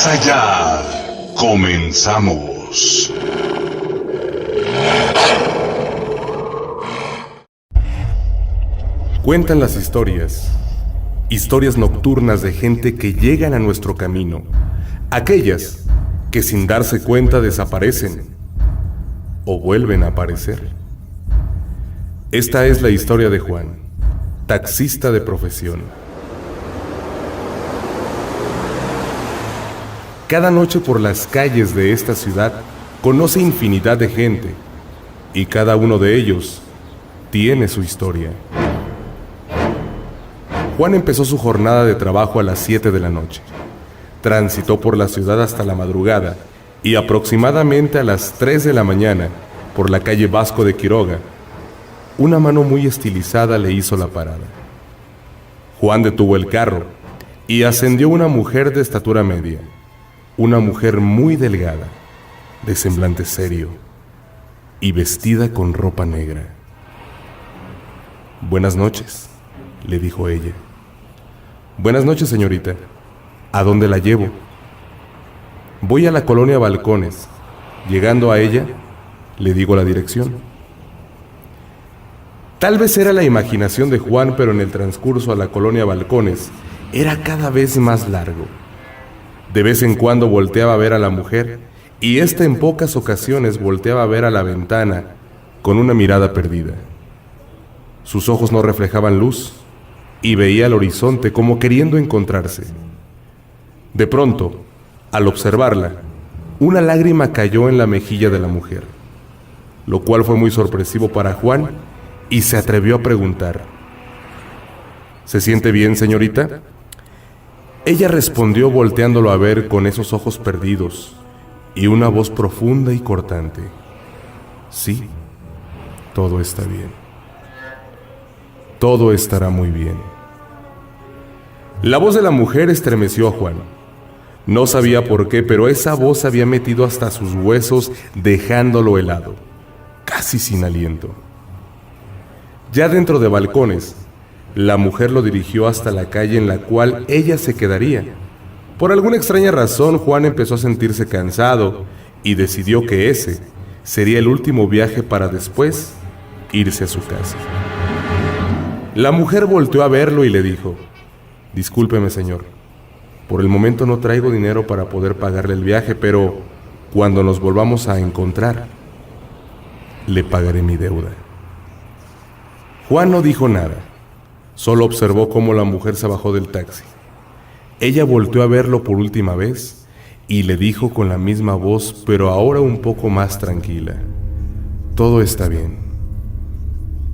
Más allá. Comenzamos. Cuentan las historias nocturnas de gente que llegan a nuestro camino, aquellas que sin darse cuenta desaparecen o vuelven a aparecer. Esta es la historia de Juan, taxista de profesión. Cada noche por las calles de esta ciudad conoce infinidad de gente y cada uno de ellos tiene su historia. Juan empezó su jornada de trabajo a las 7 de la noche. Transitó por la ciudad hasta la madrugada y aproximadamente a las 3 de la mañana, por la calle Vasco de Quiroga, una mano muy estilizada le hizo la parada. Juan detuvo el carro y ascendió una mujer de estatura media, una mujer muy delgada, de semblante serio y vestida con ropa negra. «Buenas noches», le dijo ella. «Buenas noches, señorita. ¿A dónde la llevo?» «Voy a la colonia Balcones. Llegando a ella, le digo la dirección». Tal vez era la imaginación de Juan, pero en el transcurso a la colonia Balcones era cada vez más largo. De vez en cuando volteaba a ver a la mujer, y ésta en pocas ocasiones volteaba a ver a la ventana con una mirada perdida. Sus ojos no reflejaban luz, y veía el horizonte como queriendo encontrarse. De pronto, al observarla, una lágrima cayó en la mejilla de la mujer, lo cual fue muy sorpresivo para Juan, y se atrevió a preguntar: «¿Se siente bien, señorita?». Ella respondió volteándolo a ver con esos ojos perdidos y una voz profunda y cortante: «Sí, todo está bien. Todo estará muy bien». La voz de la mujer estremeció a Juan. No sabía por qué, pero esa voz había metido hasta sus huesos, dejándolo helado, casi sin aliento. Ya dentro de Balcones, la mujer lo dirigió hasta la calle en la cual ella se quedaría. Por alguna extraña razón, Juan empezó a sentirse cansado y decidió que ese sería el último viaje para después irse a su casa. La mujer volteó a verlo y le dijo: «Discúlpeme, señor. Por el momento no traigo dinero para poder pagarle el viaje, pero cuando nos volvamos a encontrar, le pagaré mi deuda». Juan no dijo nada. Solo observó cómo la mujer se bajó del taxi. Ella volteó a verlo por última vez y le dijo con la misma voz, pero ahora un poco más tranquila: «Todo está bien.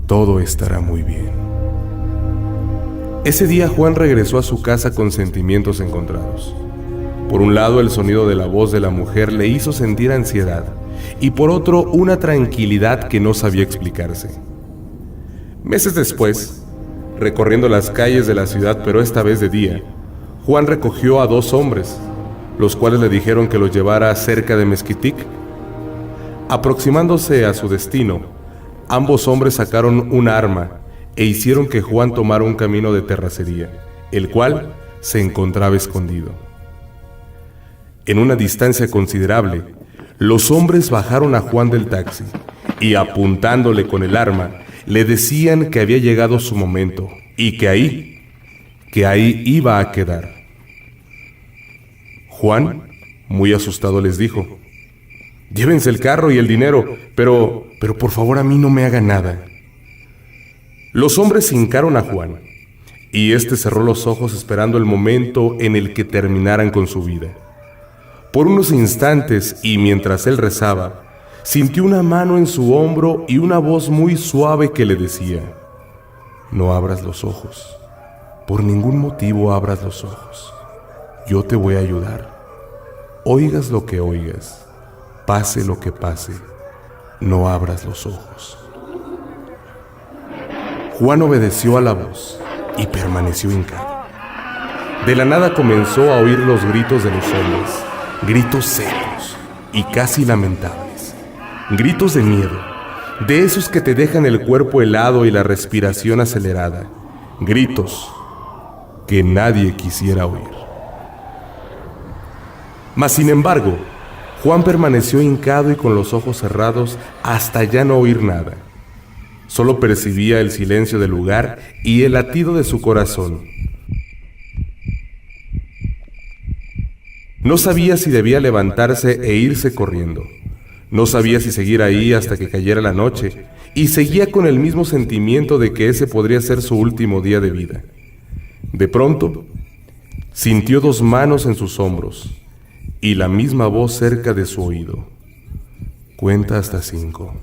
Todo estará muy bien». Ese día Juan regresó a su casa con sentimientos encontrados. Por un lado, el sonido de la voz de la mujer le hizo sentir ansiedad, y por otro, una tranquilidad que no sabía explicarse. Meses después, recorriendo las calles de la ciudad, pero esta vez de día, Juan recogió a 2 hombres, los cuales le dijeron que los llevara cerca de Mezquitic. Aproximándose a su destino, ambos hombres sacaron un arma e hicieron que Juan tomara un camino de terracería, el cual se encontraba escondido. En una distancia considerable, los hombres bajaron a Juan del taxi y, apuntándole con el arma, le decían que había llegado su momento y que ahí iba a quedar. Juan, muy asustado, les dijo: «Llévense el carro y el dinero, pero por favor a mí no me hagan nada». Los hombres hincaron a Juan, y éste cerró los ojos esperando el momento en el que terminaran con su vida. Por unos instantes, y mientras él rezaba, sintió una mano en su hombro y una voz muy suave que le decía: «No abras los ojos. Por ningún motivo abras los ojos. Yo te voy a ayudar. Oigas lo que oigas, pase lo que pase, no abras los ojos». Juan obedeció a la voz y permaneció hincado. De la nada comenzó a oír los gritos de los hombres, gritos secos y casi lamentables, gritos de miedo, de esos que te dejan el cuerpo helado y la respiración acelerada, gritos que nadie quisiera oír. Mas sin embargo, Juan permaneció hincado y con los ojos cerrados hasta ya no oír nada. Solo percibía el silencio del lugar y el latido de su corazón. No sabía si debía levantarse e irse corriendo. No sabía si seguir ahí hasta que cayera la noche, y seguía con el mismo sentimiento de que ese podría ser su último día de vida. De pronto, sintió 2 manos en sus hombros y la misma voz cerca de su oído. Cuenta hasta 5.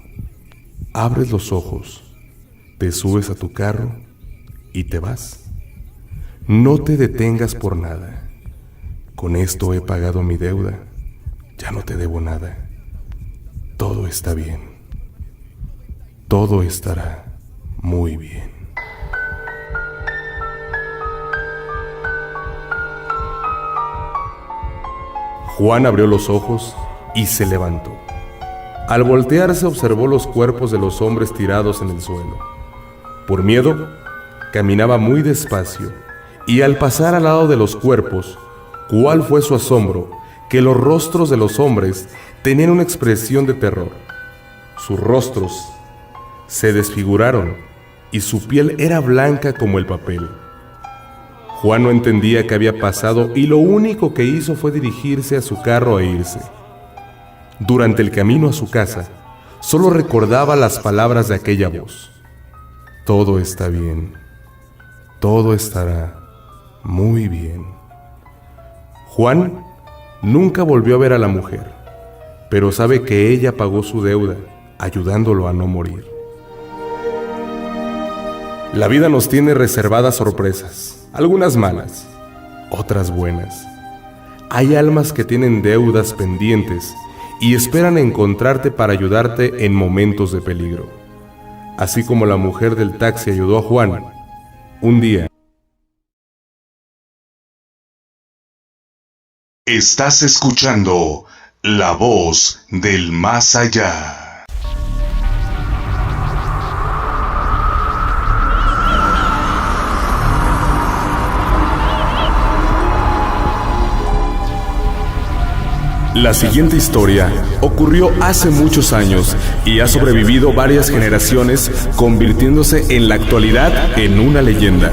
Abres los ojos, te subes a tu carro y te vas. No te detengas por nada. Con esto he pagado mi deuda. Ya no te debo nada. Todo está bien. Todo estará muy bien. Juan abrió los ojos y se levantó. Al voltearse observó los cuerpos de los hombres tirados en el suelo. Por miedo, caminaba muy despacio, y al pasar al lado de los cuerpos, ¿cuál fue su asombro? Que los rostros de los hombres tenían una expresión de terror. Sus rostros se desfiguraron y su piel era blanca como el papel. Juan no entendía qué había pasado y lo único que hizo fue dirigirse a su carro e irse. Durante el camino a su casa, solo recordaba las palabras de aquella voz. Todo está bien. Todo estará muy bien. Juan nunca volvió a ver a la mujer, pero sabe que ella pagó su deuda, ayudándolo a no morir. La vida nos tiene reservadas sorpresas, algunas malas, otras buenas. Hay almas que tienen deudas pendientes y esperan encontrarte para ayudarte en momentos de peligro. Así como la mujer del taxi ayudó a Juan, un día. Estás escuchando La Voz del Más Allá. La siguiente historia ocurrió hace muchos años y ha sobrevivido varias generaciones, convirtiéndose en la actualidad en una leyenda.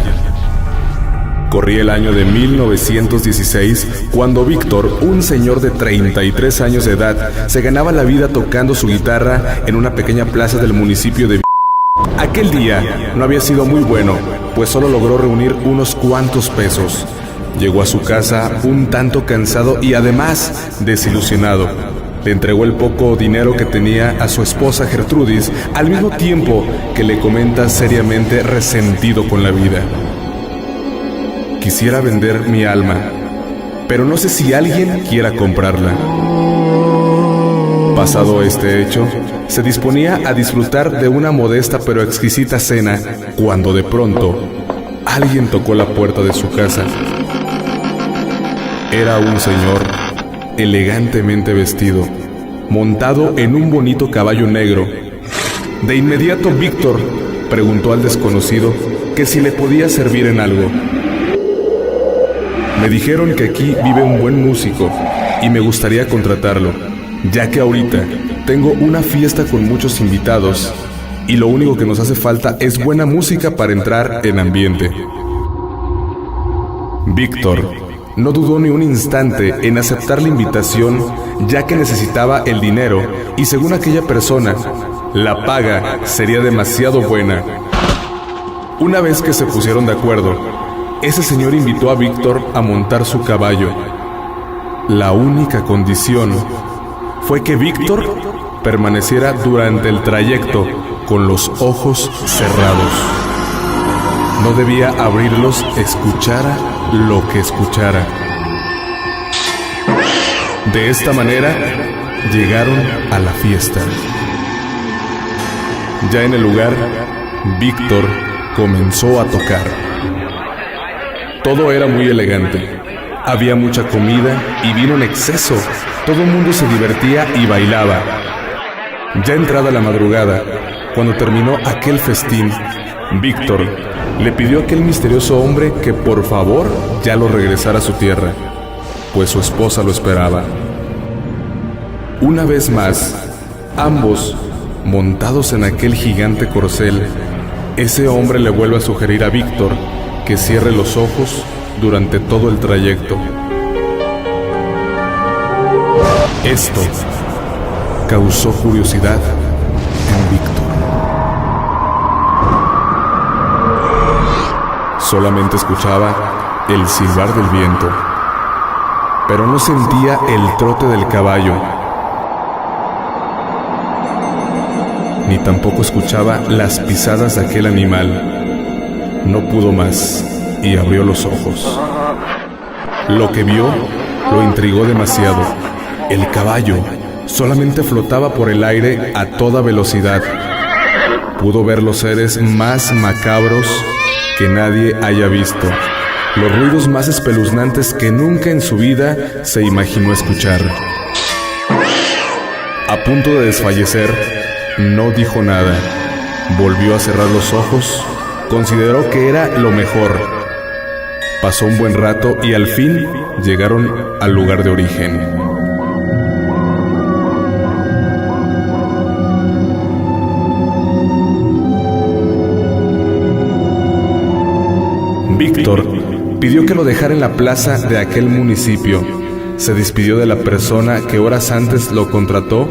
Corría el año de 1916 cuando Víctor, un señor de 33 años de edad, se ganaba la vida tocando su guitarra en una pequeña plaza del municipio de Aquel día no había sido muy bueno, pues solo logró reunir unos cuantos pesos. Llegó a su casa un tanto cansado y además desilusionado. Le entregó el poco dinero que tenía a su esposa Gertrudis, al mismo tiempo que le comenta seriamente resentido con la vida. Quisiera vender mi alma, pero no sé si alguien quiera comprarla. Pasado este hecho, se disponía a disfrutar de una modesta pero exquisita cena, cuando de pronto alguien tocó la puerta de su casa. Era un señor elegantemente vestido, montado en un bonito caballo negro. De inmediato Víctor preguntó al desconocido que si le podía servir en algo. Me dijeron que aquí vive un buen músico y me gustaría contratarlo, ya que ahorita tengo una fiesta con muchos invitados y lo único que nos hace falta es buena música para entrar en ambiente. Víctor no dudó ni un instante en aceptar la invitación, ya que necesitaba el dinero y según aquella persona, la paga sería demasiado buena. Una vez que se pusieron de acuerdo, ese señor invitó a Víctor a montar su caballo. La única condición fue que Víctor permaneciera durante el trayecto con los ojos cerrados. No debía abrirlos, escuchara lo que escuchara. De esta manera, llegaron a la fiesta. Ya en el lugar, Víctor comenzó a tocar. Todo era muy elegante. Había mucha comida y vino en exceso. Todo el mundo se divertía y bailaba. Ya entrada la madrugada, cuando terminó aquel festín, Víctor le pidió a aquel misterioso hombre que por favor ya lo regresara a su tierra. pues su esposa lo esperaba. Una vez más, ambos, montados en aquel gigante corcel, ese hombre le vuelve a sugerir a Víctor que cierre los ojos durante todo el trayecto. Esto causó curiosidad en Víctor. Solamente escuchaba el silbar del viento, pero no sentía el trote del caballo, ni tampoco escuchaba las pisadas de aquel animal. No pudo más y abrió los ojos. Lo que vio lo intrigó demasiado. El caballo solamente flotaba por el aire a toda velocidad. Pudo ver los seres más macabros que nadie haya visto, los ruidos más espeluznantes que nunca en su vida se imaginó escuchar. A punto de desfallecer, no dijo nada. Volvió a cerrar los ojos. Consideró que era lo mejor. Pasó un buen rato y al fin llegaron al lugar de origen. Víctor pidió que lo dejara en la plaza de aquel municipio. Se despidió de la persona que horas antes lo contrató.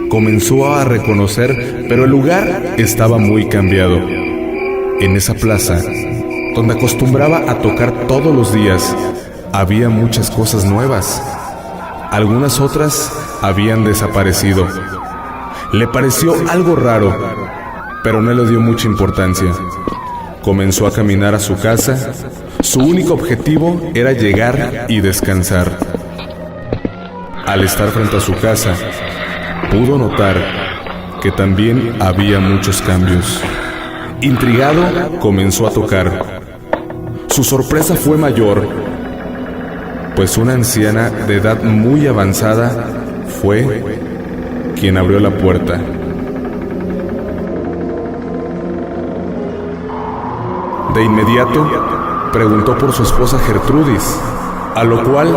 Comenzó a reconocer, pero el lugar estaba muy cambiado. En esa plaza, donde acostumbraba a tocar todos los días, había muchas cosas nuevas. Algunas otras habían desaparecido. Le pareció algo raro, pero no le dio mucha importancia. Comenzó a caminar a su casa. Su único objetivo era llegar y descansar. Al estar frente a su casa, pudo notar que también había muchos cambios. Intrigado, comenzó a tocar. Su sorpresa fue mayor, pues una anciana de edad muy avanzada fue quien abrió la puerta. De inmediato, preguntó por su esposa Gertrudis, a lo cual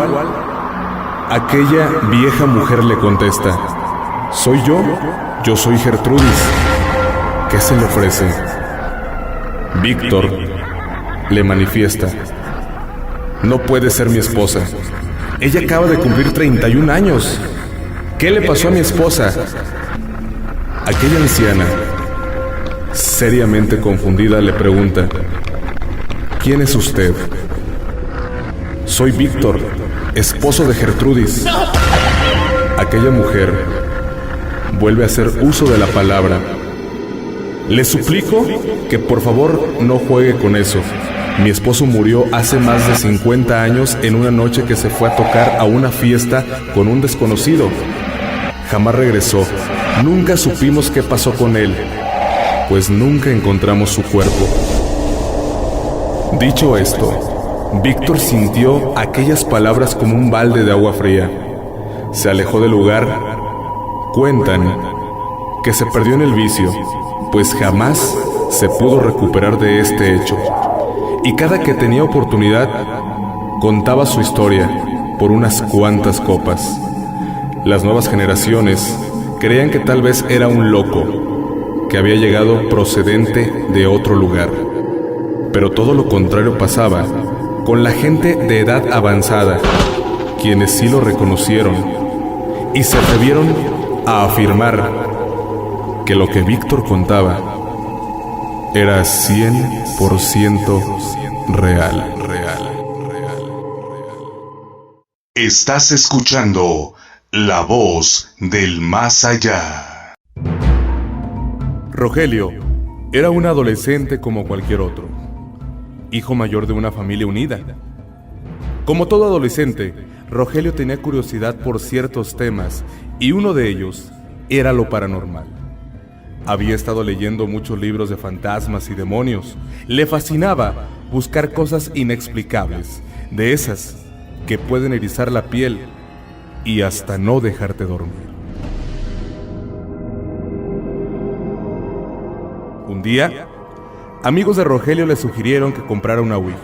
aquella vieja mujer le contesta: «¿Soy yo? Yo soy Gertrudis. ¿Qué se le ofrece?». Víctor le manifiesta: «No puede ser mi esposa. Ella acaba de cumplir 31 años. ¿Qué le pasó a mi esposa?». Aquella anciana, seriamente confundida, le pregunta: «¿Quién es usted?». «Soy Víctor, esposo de Gertrudis». Aquella mujer vuelve a hacer uso de la palabra: «Le suplico que por favor no juegue con eso. Mi esposo murió hace más de 50 años en una noche que se fue a tocar a una fiesta con un desconocido. Jamás regresó. Nunca supimos qué pasó con él, pues nunca encontramos su cuerpo». Dicho esto, Víctor sintió aquellas palabras como un balde de agua fría. Se alejó del lugar. Cuentan que se perdió en el vicio, pues jamás se pudo recuperar de este hecho. Y cada que tenía oportunidad, contaba su historia por unas cuantas copas. Las nuevas generaciones creían que tal vez era un loco, que había llegado procedente de otro lugar. Pero todo lo contrario pasaba con la gente de edad avanzada, quienes sí lo reconocieron y se atrevieron a afirmar que lo que Víctor contaba era 100% real. Estás escuchando La Voz del Más Allá. Rogelio era un adolescente como cualquier otro, hijo mayor de una familia unida. Como todo adolescente, Rogelio tenía curiosidad por ciertos temas, y uno de ellos era lo paranormal. Había estado leyendo muchos libros de fantasmas y demonios. Le fascinaba buscar cosas inexplicables, de esas que pueden erizar la piel y hasta no dejarte dormir. Un día, amigos de Rogelio le sugirieron que comprara una ouija.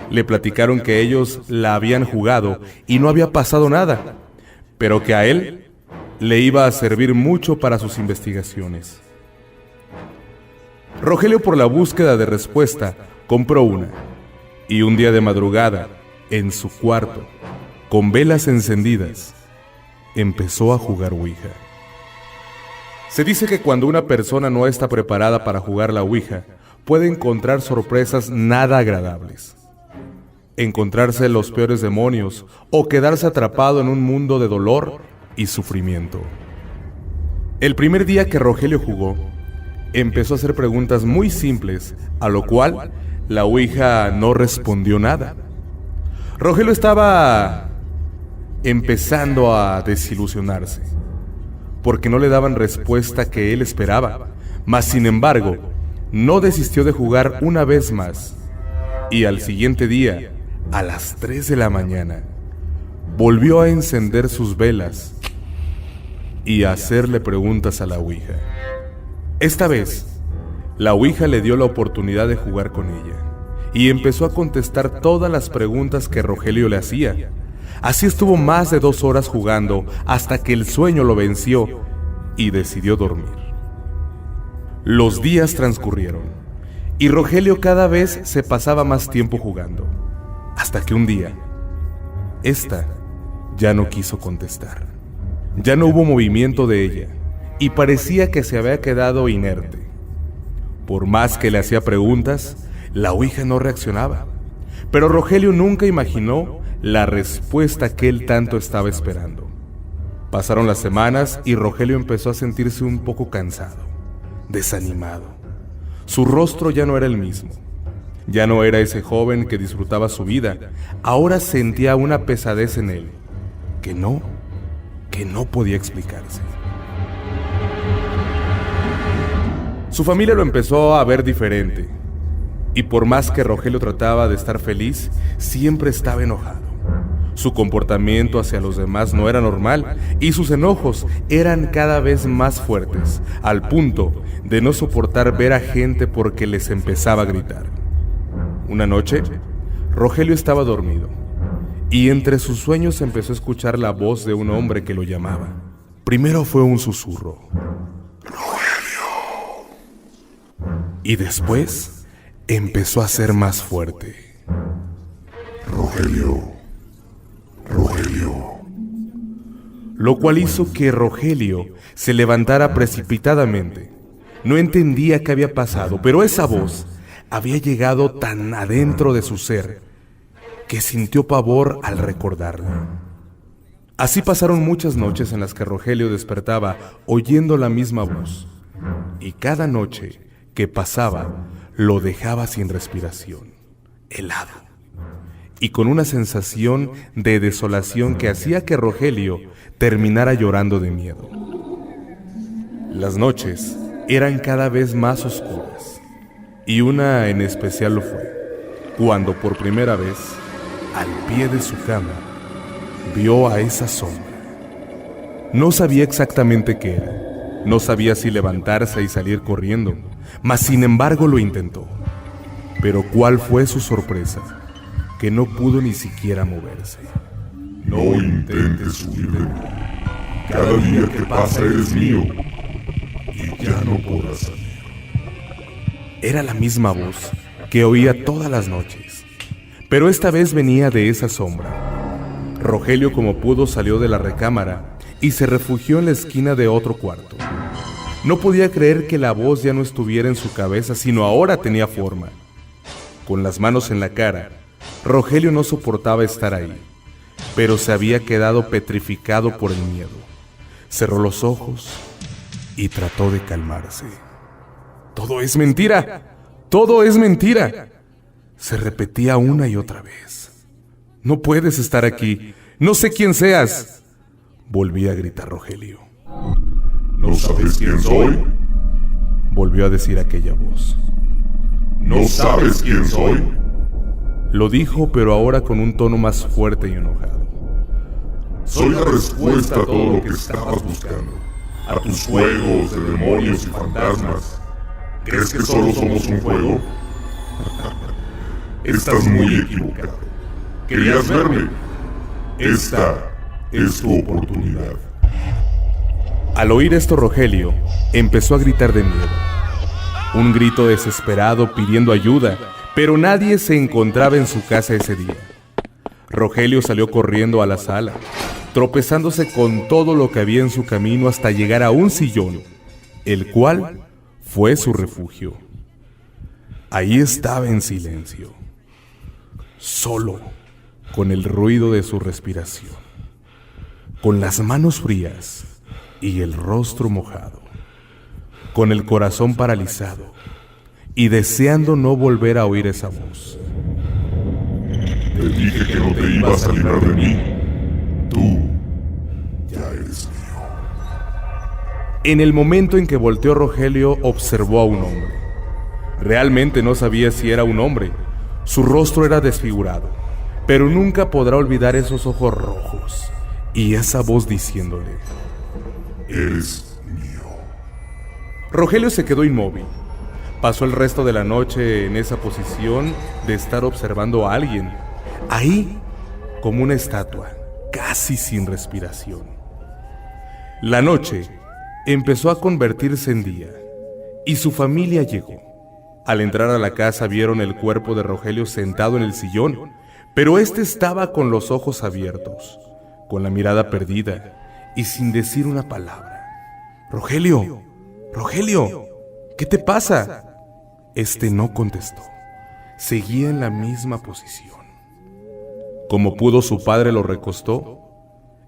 Le platicaron que ellos la habían jugado y no había pasado nada, pero que a él le iba a servir mucho para sus investigaciones. Rogelio, por la búsqueda de respuesta, compró una, y un día de madrugada, en su cuarto, con velas encendidas, empezó a jugar Ouija. Se dice que cuando una persona no está preparada para jugar la Ouija, puede encontrar sorpresas nada agradables. Encontrarse los peores demonios o quedarse atrapado en un mundo de dolor y sufrimiento. El primer día que Rogelio jugó, empezó a hacer preguntas muy simples, a lo cual la Ouija no respondió nada. Rogelio estaba empezando a desilusionarse, porque no le daban respuesta que él esperaba, mas sin embargo, no desistió de jugar una vez más, y al siguiente día, a las 3 de la mañana, volvió a encender sus velas y a hacerle preguntas a la Ouija. Esta vez, la Ouija le dio la oportunidad de jugar con ella, y empezó a contestar todas las preguntas que Rogelio le hacía. Así estuvo más de 2 horas jugando hasta que el sueño lo venció y decidió dormir. Los días transcurrieron y Rogelio cada vez se pasaba más tiempo jugando, hasta que un día, esta ya no quiso contestar. Ya no hubo movimiento de ella y parecía que se había quedado inerte. Por más que le hacía preguntas, la Ouija no reaccionaba. Pero Rogelio nunca imaginó la respuesta que él tanto estaba esperando. Pasaron las semanas y Rogelio empezó a sentirse un poco cansado, desanimado. Su rostro ya no era el mismo. Ya no era ese joven que disfrutaba su vida. Ahora sentía una pesadez en él, que no podía explicarse. Su familia lo empezó a ver diferente. Y por más que Rogelio trataba de estar feliz, siempre estaba enojado. Su comportamiento hacia los demás no era normal y sus enojos eran cada vez más fuertes, al punto de no soportar ver a gente porque les empezaba a gritar. Una noche, Rogelio estaba dormido y entre sus sueños empezó a escuchar la voz de un hombre que lo llamaba. Primero fue un susurro, ¡Rogelio! Y después empezó a ser más fuerte. Rogelio. Lo cual hizo que Rogelio se levantara precipitadamente. No entendía qué había pasado, pero esa voz había llegado tan adentro de su ser que sintió pavor al recordarla. Así pasaron muchas noches en las que Rogelio despertaba oyendo la misma voz, y cada noche que pasaba lo dejaba sin respiración, helado, y con una sensación de desolación que hacía que Rogelio terminara llorando de miedo. Las noches eran cada vez más oscuras, y una en especial lo fue, cuando por primera vez, al pie de su cama, vio a esa sombra. No sabía exactamente qué era, no sabía si levantarse y salir corriendo, mas sin embargo lo intentó. Pero ¿cuál fue su sorpresa? Que no pudo ni siquiera moverse. No intentes huir de mí. Cada día que pasa eres mío y ya no podrás salir. Era la misma voz que oía todas las noches, pero esta vez venía de esa sombra. Rogelio, como pudo, salió de la recámara y se refugió en la esquina de otro cuarto. No podía creer que la voz ya no estuviera en su cabeza, sino ahora tenía forma. Con las manos en la cara, Rogelio no soportaba estar ahí, pero se había quedado petrificado por el miedo. Cerró los ojos y trató de calmarse. ¡Todo es mentira! ¡Todo es mentira!, se repetía una y otra vez. No puedes estar aquí, no sé quién seas, volvía a gritar Rogelio. ¿No sabes quién soy?, volvió a decir aquella voz. ¿No sabes quién soy?, lo dijo, pero ahora con un tono más fuerte y enojado. Soy la respuesta a todo lo que estabas buscando, a tus juegos de demonios y fantasmas. ¿Crees que solo somos un juego? Estás muy equivocado. ¿Querías verme? Esta es tu oportunidad. Al oír esto, Rogelio empezó a gritar de miedo. Un grito desesperado pidiendo ayuda, pero nadie se encontraba en su casa ese día. Rogelio salió corriendo a la sala, tropezándose con todo lo que había en su camino hasta llegar a un sillón, el cual fue su refugio. Ahí estaba en silencio, solo, con el ruido de su respiración, con las manos frías y el rostro mojado, con el corazón paralizado y deseando no volver a oír esa voz. Te dije que no te ibas a librar de mí. Tú ya eres mío. En el momento en que volteó, Rogelio observó a un hombre. Realmente no sabía si era un hombre. Su rostro era desfigurado, pero nunca podrá olvidar esos ojos rojos y esa voz diciéndole: eres mío. Rogelio se quedó inmóvil. Pasó el resto de la noche en esa posición de estar observando a alguien, ahí como una estatua, casi sin respiración. La noche empezó a convertirse en día y su familia llegó. Al entrar a la casa vieron el cuerpo de Rogelio sentado en el sillón, pero este estaba con los ojos abiertos, con la mirada perdida y sin decir una palabra. «Rogelio, Rogelio, ¿qué te pasa?». Este no contestó. Seguía en la misma posición. Como pudo, su padre lo recostó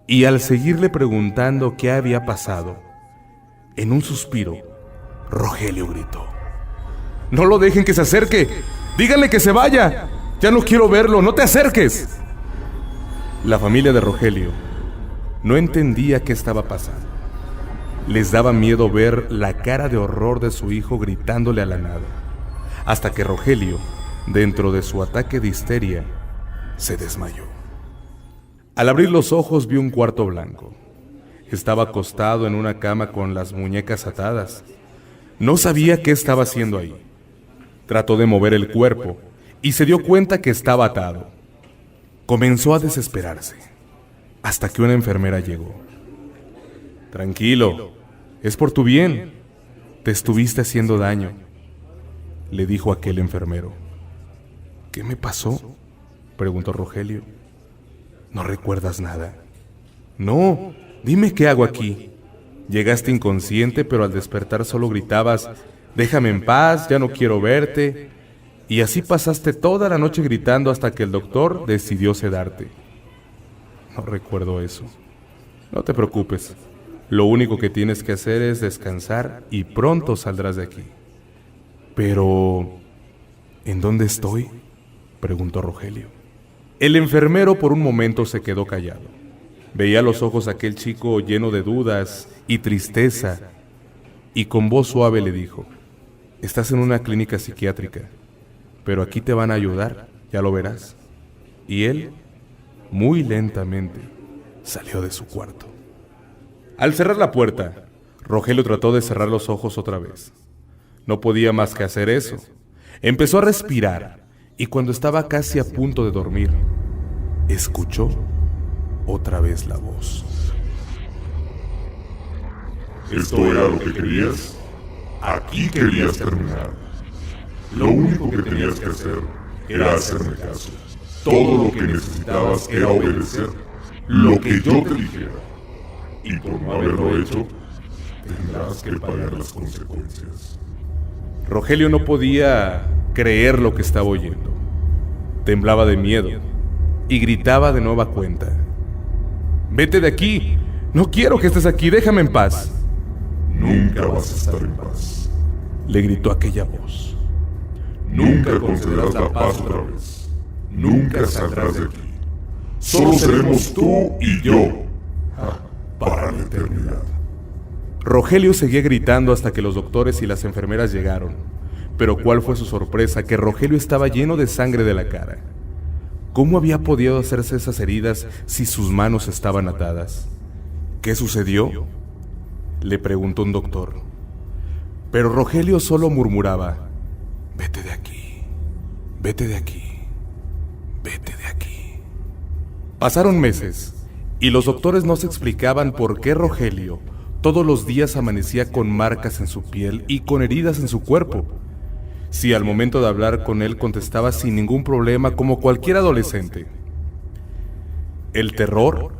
y al seguirle preguntando qué había pasado, en un suspiro, Rogelio gritó: «¡No lo dejen que se acerque! ¡Díganle que se vaya! ¡Ya no quiero verlo! ¡No te acerques!». La familia de Rogelio no entendía qué estaba pasando. Les daba miedo ver la cara de horror de su hijo gritándole a la nada, hasta que Rogelio, dentro de su ataque de histeria, se desmayó. Al abrir los ojos vio un cuarto blanco. Estaba acostado en una cama con las muñecas atadas. No sabía qué estaba haciendo ahí. Trató de mover el cuerpo y se dio cuenta que estaba atado. Comenzó a desesperarse, hasta que una enfermera llegó. «Tranquilo, es por tu bien. Te estuviste haciendo daño», le dijo aquel enfermero. «¿Qué me pasó?», preguntó Rogelio. «¿No recuerdas nada?». «No, dime qué hago aquí. Llegaste inconsciente, pero al despertar solo gritabas: déjame en paz, ya no quiero verte. Y así pasaste toda la noche gritando hasta que el doctor decidió sedarte». «No recuerdo eso». «No te preocupes. Lo único que tienes que hacer es descansar y pronto saldrás de aquí». «Pero, ¿en dónde estoy?», preguntó Rogelio. El enfermero por un momento se quedó callado. Veía los ojos a aquel chico lleno de dudas y tristeza, y con voz suave le dijo: «Estás en una clínica psiquiátrica, pero aquí te van a ayudar, ya lo verás». Y él, muy lentamente, salió de su cuarto. Al cerrar la puerta, Rogelio trató de cerrar los ojos otra vez. No podía más que hacer eso. Empezó a respirar y cuando estaba casi a punto de dormir, escuchó otra vez la voz. ¿Esto era lo que querías? Aquí querías terminar. Lo único que tenías que hacer era hacerme caso. Todo lo que necesitabas era obedecer lo que yo te dijera. Y por no haberlo hecho, tendrás que pagar las consecuencias. Rogelio no podía creer lo que estaba oyendo. Temblaba de miedo y gritaba de nueva cuenta: «¡Vete de aquí! ¡No quiero que estés aquí! ¡Déjame en paz!». Nunca vas a estar en paz, le gritó aquella voz. Nunca concederás la paz otra vez. Nunca saldrás de aquí. Solo seremos tú y yo, para la eternidad. Rogelio seguía gritando hasta que los doctores y las enfermeras llegaron. Pero ¿cuál fue su sorpresa? Que Rogelio estaba lleno de sangre de la cara. ¿Cómo había podido hacerse esas heridas si sus manos estaban atadas? ¿Qué sucedió?, le preguntó un doctor. Pero Rogelio solo murmuraba: «Vete de aquí, vete de aquí». vete de aquí. Pasaron meses, y los doctores no se explicaban por qué Rogelio todos los días amanecía con marcas en su piel y con heridas en su cuerpo. Si al momento de hablar con él contestaba sin ningún problema como cualquier adolescente. El terror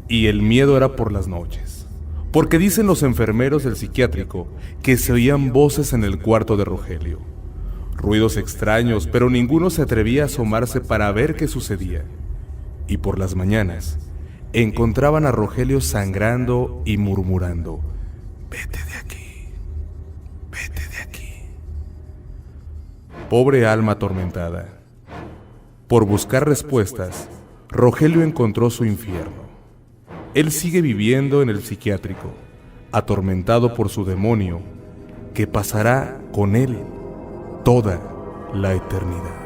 y el miedo era por las noches, porque dicen los enfermeros del psiquiátrico que se oían voces en el cuarto de Rogelio. Ruidos extraños, pero ninguno se atrevía a asomarse para ver qué sucedía. Y por las mañanas encontraban a Rogelio sangrando y murmurando: vete de aquí, vete de aquí. Pobre alma atormentada. Por buscar respuestas, Rogelio encontró su infierno. Él sigue viviendo en el psiquiátrico, atormentado por su demonio, que pasará con él toda la eternidad.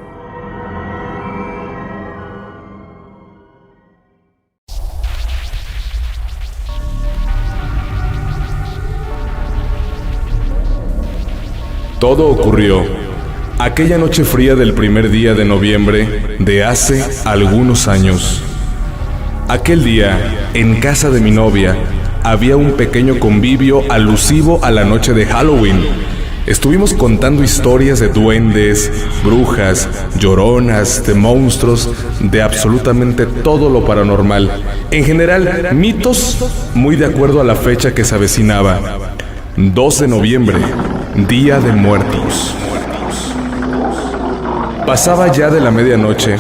Todo ocurrió aquella noche fría del primer día de noviembre de hace algunos años. Aquel día, en casa de mi novia, había un pequeño convivio alusivo a la noche de Halloween. Estuvimos contando historias de duendes, brujas, lloronas, de monstruos, de absolutamente todo lo paranormal. En general, mitos muy de acuerdo a la fecha que se avecinaba. 2 de noviembre, Día de Muertos. Pasaba ya de la medianoche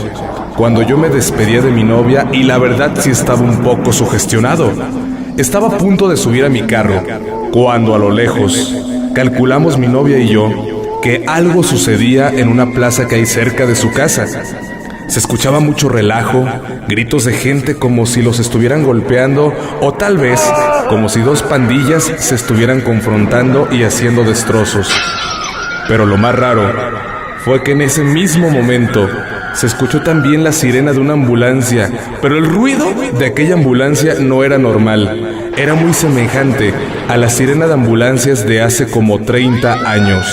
cuando yo me despedía de mi novia y la verdad sí estaba un poco sugestionado. Estaba a punto de subir a mi carro cuando a lo lejos calculamos mi novia y yo que algo sucedía en una plaza que hay cerca de su casa. Se escuchaba mucho relajo, gritos de gente como si los estuvieran golpeando o tal vez como si 2 pandillas se estuvieran confrontando y haciendo destrozos. Pero lo más raro fue que en ese mismo momento se escuchó también la sirena de una ambulancia, pero el ruido de aquella ambulancia no era normal, era muy semejante a la sirena de ambulancias de hace como 30 años.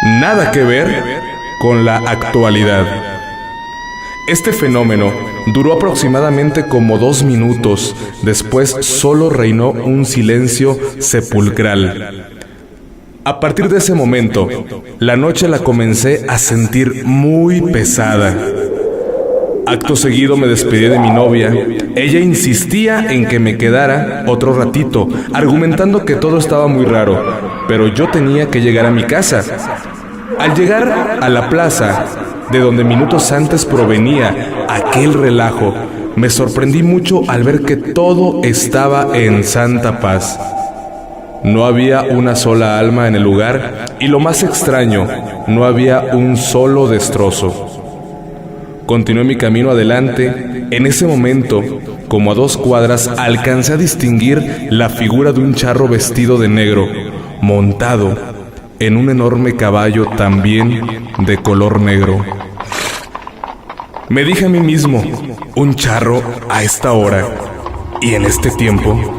Nada que ver con la actualidad. Este fenómeno duró aproximadamente como 2 minutos, después solo reinó un silencio sepulcral. A partir de ese momento, la noche la comencé a sentir muy pesada. Acto seguido me despedí de mi novia. Ella insistía en que me quedara otro ratito, argumentando que todo estaba muy raro, pero yo tenía que llegar a mi casa. Al llegar a la plaza, de donde minutos antes provenía aquel relajo, me sorprendí mucho al ver que todo estaba en santa paz. No había una sola alma en el lugar y lo más extraño, no había un solo destrozo. Continué mi camino adelante. En ese momento, como a 2 cuadras, alcancé a distinguir la figura de un charro vestido de negro, montado en un enorme caballo también de color negro. Me dije a mí mismo, un charro a esta hora y en este tiempo.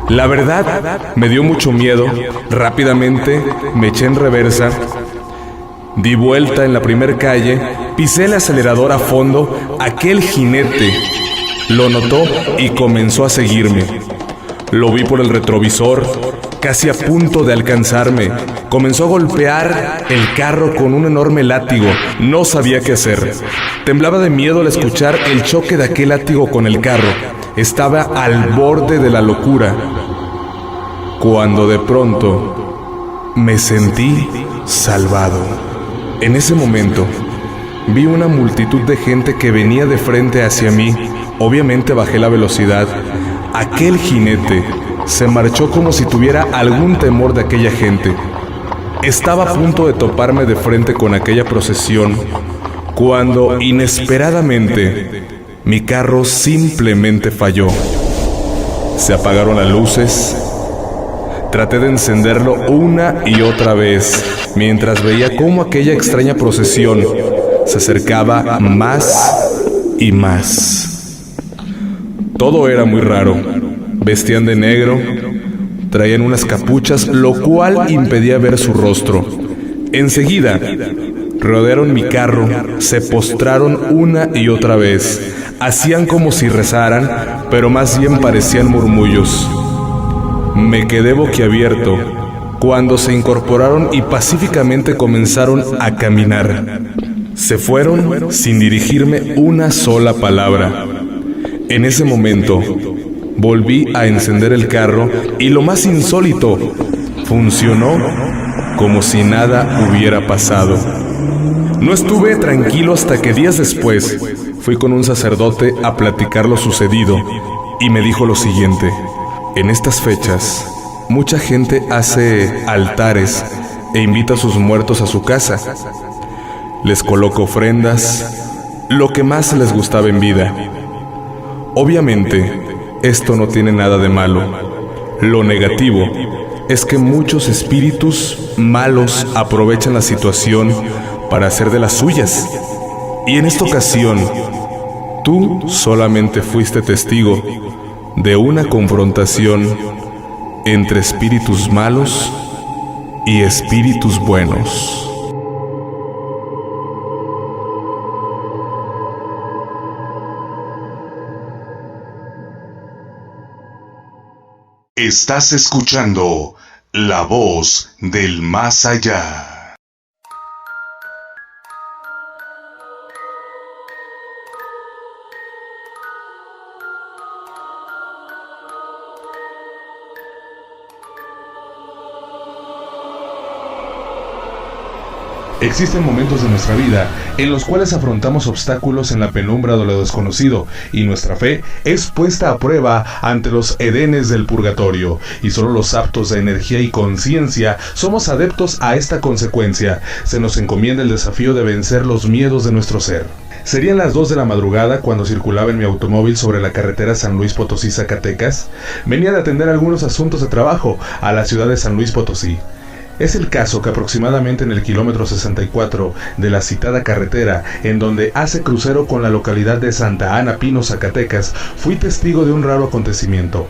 La verdad, me dio mucho miedo. Rápidamente me eché en reversa, di vuelta en la primer calle, pisé el acelerador a fondo. Aquel jinete lo notó y comenzó a seguirme. Lo vi por el retrovisor, casi a punto de alcanzarme. Comenzó a golpear el carro con un enorme látigo. No sabía qué hacer. Temblaba de miedo al escuchar el choque de aquel látigo con el carro. Estaba al borde de la locura, cuando de pronto me sentí salvado. En ese momento vi una multitud de gente que venía de frente hacia mí. Obviamente bajé la velocidad. Aquel jinete se marchó como si tuviera algún temor de aquella gente. Estaba a punto de toparme de frente con aquella procesión, cuando inesperadamente mi carro simplemente falló. Se apagaron las luces. Traté de encenderlo una y otra vez, mientras veía cómo aquella extraña procesión se acercaba más y más. Todo era muy raro. Vestían de negro, traían unas capuchas, lo cual impedía ver su rostro. Enseguida, rodearon mi carro, se postraron una y otra vez. Hacían como si rezaran, pero más bien parecían murmullos. Me quedé boquiabierto cuando se incorporaron y pacíficamente comenzaron a caminar. Se fueron sin dirigirme una sola palabra. En ese momento, volví a encender el carro y lo más insólito, funcionó como si nada hubiera pasado. No estuve tranquilo hasta que días después fui con un sacerdote a platicar lo sucedido y me dijo lo siguiente: en estas fechas, mucha gente hace altares e invita a sus muertos a su casa. Les coloca ofrendas, lo que más les gustaba en vida. Obviamente, esto no tiene nada de malo. Lo negativo es que muchos espíritus malos aprovechan la situación para hacer de las suyas. Y en esta ocasión, tú solamente fuiste testigo de una confrontación entre espíritus malos y espíritus buenos. Estás escuchando La Voz del Más Allá. Existen momentos de nuestra vida en los cuales afrontamos obstáculos en la penumbra de lo desconocido y nuestra fe es puesta a prueba ante los edenes del purgatorio, y solo los aptos de energía y conciencia somos adeptos a esta consecuencia. Se nos encomienda el desafío de vencer los miedos de nuestro ser. Serían las 2 de la madrugada cuando circulaba en mi automóvil sobre la carretera San Luis Potosí-Zacatecas. Venía de atender algunos asuntos de trabajo a la ciudad de San Luis Potosí. Es el caso que aproximadamente en el kilómetro 64 de la citada carretera, en donde hace crucero con la localidad de Santa Ana Pino, Zacatecas, fui testigo de un raro acontecimiento.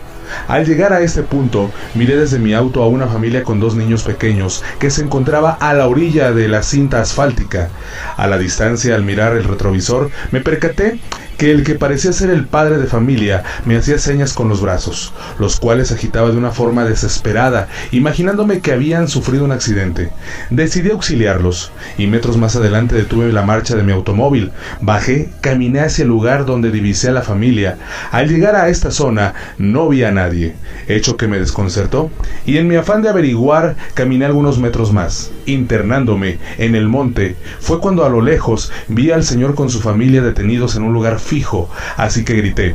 Al llegar a este punto, miré desde mi auto a una familia con 2 niños pequeños que se encontraba a la orilla de la cinta asfáltica. A la distancia, al mirar el retrovisor, me percaté que el que parecía ser el padre de familia me hacía señas con los brazos, los cuales agitaba de una forma desesperada, imaginándome que habían sufrido un accidente. Decidí auxiliarlos, y metros más adelante detuve la marcha de mi automóvil. Bajé, caminé hacia el lugar donde divisé a la familia. Al llegar a esta zona, no vi a nadie, hecho que me desconcertó, y en mi afán de averiguar, caminé algunos metros más. Internándome en el monte, fue cuando a lo lejos vi al señor con su familia detenidos en un lugar fijo, así que grité: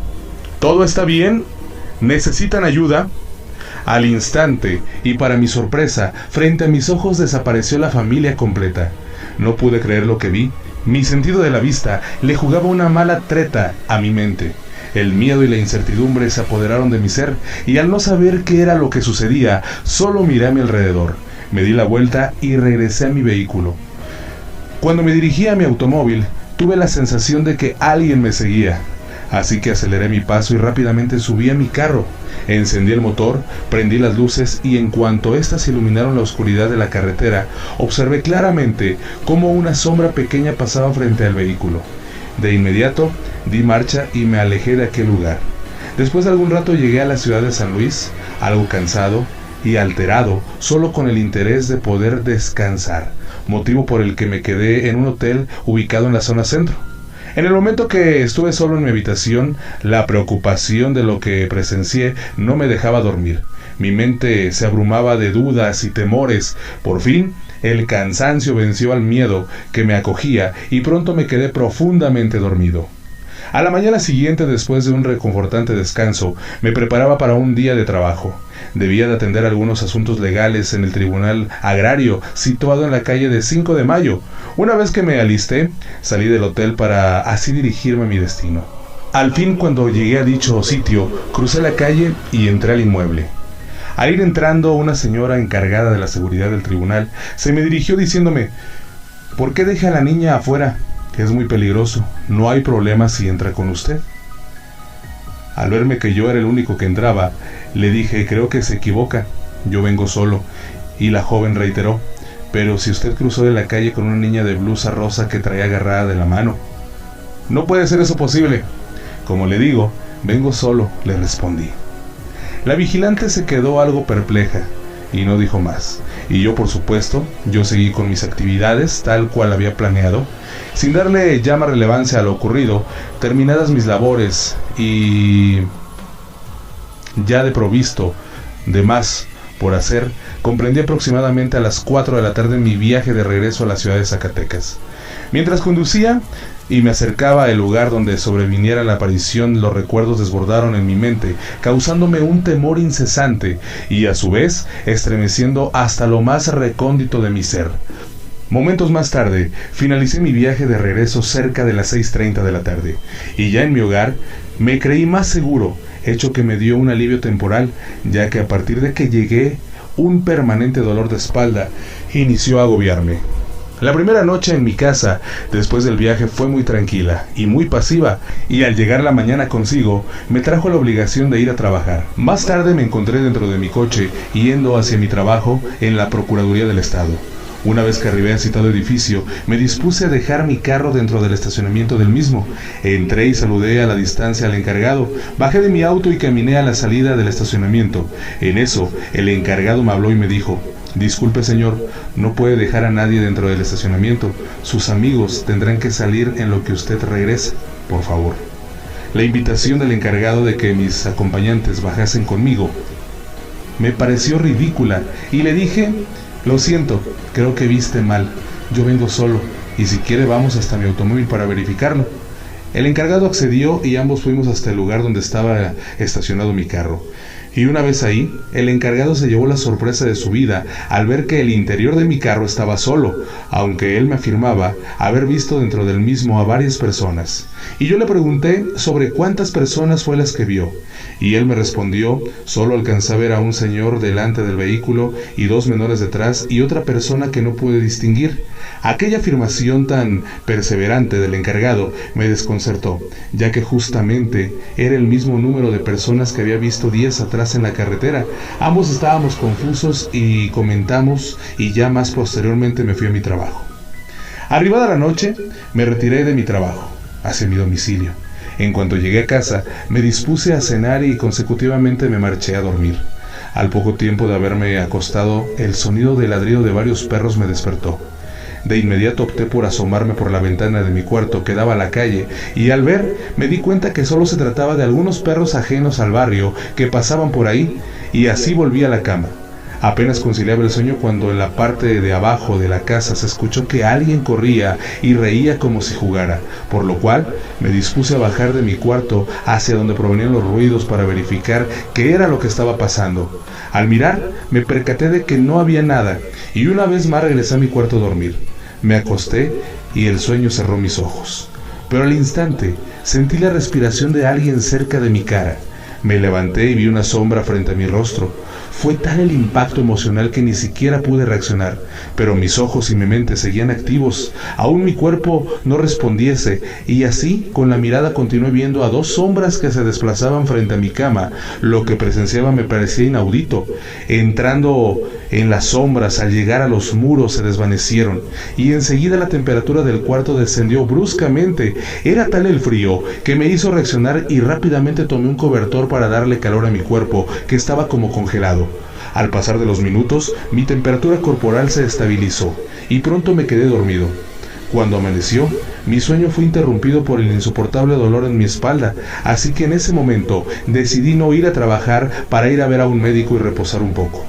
¿todo está bien? ¿Necesitan ayuda? Al instante, y para mi sorpresa, frente a mis ojos desapareció la familia completa. No pude creer lo que vi. Mi sentido de la vista le jugaba una mala treta a mi mente. El miedo y la incertidumbre se apoderaron de mi ser, y al no saber qué era lo que sucedía, solo miré a mi alrededor. Me di la vuelta y regresé a mi vehículo. Cuando me dirigí a mi automóvil, tuve la sensación de que alguien me seguía, así que aceleré mi paso y rápidamente subí a mi carro. Encendí el motor, prendí las luces y en cuanto éstas iluminaron la oscuridad de la carretera, observé claramente cómo una sombra pequeña pasaba frente al vehículo. De inmediato, di marcha y me alejé de aquel lugar. Después de algún rato llegué a la ciudad de San Luis, algo cansado y alterado, solo con el interés de poder descansar, motivo por el que me quedé en un hotel ubicado en la zona centro. En el momento que estuve solo en mi habitación, la preocupación de lo que presencié no me dejaba dormir. Mi mente se abrumaba de dudas y temores. Por fin, el cansancio venció al miedo que me acogía y pronto me quedé profundamente dormido. A la mañana siguiente, después de un reconfortante descanso, me preparaba para un día de trabajo. Debía de atender algunos asuntos legales en el Tribunal Agrario, situado en la calle de 5 de Mayo. Una vez que me alisté, salí del hotel para así dirigirme a mi destino. Al fin, cuando llegué a dicho sitio, crucé la calle y entré al inmueble. Al ir entrando, una señora encargada de la seguridad del tribunal se me dirigió diciéndome: ¿por qué deja a la niña afuera? Es muy peligroso, no hay problema si entra con usted. Al verme que yo era el único que entraba, le dije: creo que se equivoca, yo vengo solo. Y la joven reiteró: pero si usted cruzó de la calle con una niña de blusa rosa que traía agarrada de la mano. No puede ser eso posible. Como le digo, vengo solo, le respondí. La vigilante se quedó algo perpleja y no dijo más. Y yo, por supuesto, yo seguí con mis actividades tal cual había planeado, sin darle ya más relevancia a lo ocurrido, terminadas mis labores y ya de provisto de más por hacer, comprendí aproximadamente a las 4 de la tarde mi viaje de regreso a la ciudad de Zacatecas. Mientras conducía y me acercaba al lugar donde sobreviniera la aparición, los recuerdos desbordaron en mi mente, causándome un temor incesante y a su vez estremeciendo hasta lo más recóndito de mi ser. Momentos más tarde, finalicé mi viaje de regreso cerca de las 6:30 de la tarde, y ya en mi hogar me creí más seguro, hecho que me dio un alivio temporal, ya que a partir de que llegué, un permanente dolor de espalda inició a agobiarme. La primera noche en mi casa, después del viaje, fue muy tranquila y muy pasiva, y al llegar la mañana consigo, me trajo la obligación de ir a trabajar. Más tarde me encontré dentro de mi coche, yendo hacia mi trabajo en la Procuraduría del Estado. Una vez que arribé al citado edificio, me dispuse a dejar mi carro dentro del estacionamiento del mismo. Entré y saludé a la distancia al encargado, bajé de mi auto y caminé a la salida del estacionamiento. En eso, el encargado me habló y me dijo: «Disculpe, señor, no puede dejar a nadie dentro del estacionamiento. Sus amigos tendrán que salir en lo que usted regrese, por favor». La invitación del encargado de que mis acompañantes bajasen conmigo me pareció ridícula y le dije: «Lo siento, creo que viste mal. Yo vengo solo, y si quiere vamos hasta mi automóvil para verificarlo». El encargado accedió y ambos fuimos hasta el lugar donde estaba estacionado mi carro. Y una vez ahí, el encargado se llevó la sorpresa de su vida al ver que el interior de mi carro estaba solo, aunque él me afirmaba haber visto dentro del mismo a varias personas. Y yo le pregunté sobre cuántas personas fue las que vio, y él me respondió: «Solo alcancé a ver a un señor delante del vehículo y 2 menores detrás y otra persona que no pude distinguir». Aquella afirmación tan perseverante del encargado me desconcertó, ya que justamente era el mismo número de personas que había visto días atrás en la carretera. Ambos estábamos confusos y comentamos, y ya más posteriormente me fui a mi trabajo. Arribada la noche, me retiré de mi trabajo hacia mi domicilio. En cuanto llegué a casa, me dispuse a cenar y consecutivamente me marché a dormir. Al poco tiempo de haberme acostado, el sonido del ladrido de varios perros me despertó. De inmediato opté por asomarme por la ventana de mi cuarto que daba a la calle, y al ver me di cuenta que solo se trataba de algunos perros ajenos al barrio que pasaban por ahí, y así volví a la cama. Apenas conciliaba el sueño cuando en la parte de abajo de la casa se escuchó que alguien corría y reía como si jugara, por lo cual me dispuse a bajar de mi cuarto hacia donde provenían los ruidos para verificar qué era lo que estaba pasando. Al mirar, me percaté de que no había nada, y una vez más regresé a mi cuarto a dormir. Me acosté y el sueño cerró mis ojos. Pero al instante sentí la respiración de alguien cerca de mi cara. Me levanté y vi una sombra frente a mi rostro. Fue tal el impacto emocional que ni siquiera pude reaccionar, pero mis ojos y mi mente seguían activos, aún mi cuerpo no respondiese, y así con la mirada continué viendo a 2 sombras que se desplazaban frente a mi cama. Lo que presenciaba me parecía inaudito. Entrando en las sombras, al llegar a los muros se desvanecieron, y enseguida la temperatura del cuarto descendió bruscamente. Era tal el frío que me hizo reaccionar y rápidamente tomé un cobertor para darle calor a mi cuerpo, que estaba como congelado. Al pasar de los minutos, mi temperatura corporal se estabilizó y pronto me quedé dormido. Cuando amaneció, mi sueño fue interrumpido por el insoportable dolor en mi espalda, así que en ese momento decidí no ir a trabajar para ir a ver a un médico y reposar un poco.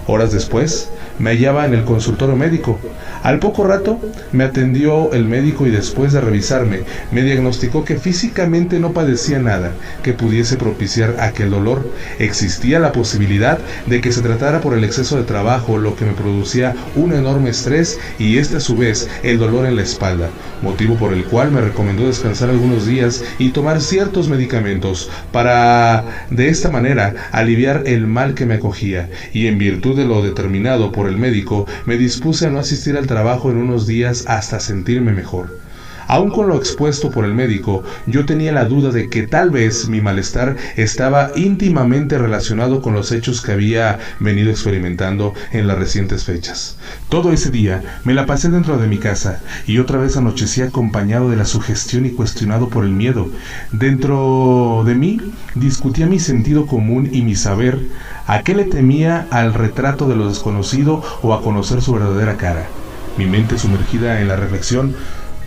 Horas después, me hallaba en el consultorio médico. Al poco rato me atendió el médico y después de revisarme, me diagnosticó que físicamente no padecía nada que pudiese propiciar aquel dolor. Existía la posibilidad de que se tratara por el exceso de trabajo, lo que me producía un enorme estrés y a su vez el dolor en la espalda, motivo por el cual me recomendó descansar algunos días y tomar ciertos medicamentos para, de esta manera, aliviar el mal que me acogía, y en virtud de lo determinado por el médico, me dispuse a no asistir al trabajo en unos días hasta sentirme mejor. Aún con lo expuesto por el médico, yo tenía la duda de que tal vez mi malestar estaba íntimamente relacionado con los hechos que había venido experimentando en las recientes fechas. Todo ese día me la pasé dentro de mi casa y otra vez anochecí acompañado de la sugestión y cuestionado por el miedo. Dentro de mí discutía mi sentido común y mi saber a qué le temía al retrato de lo desconocido o a conocer su verdadera cara. Mi mente, sumergida en la reflexión,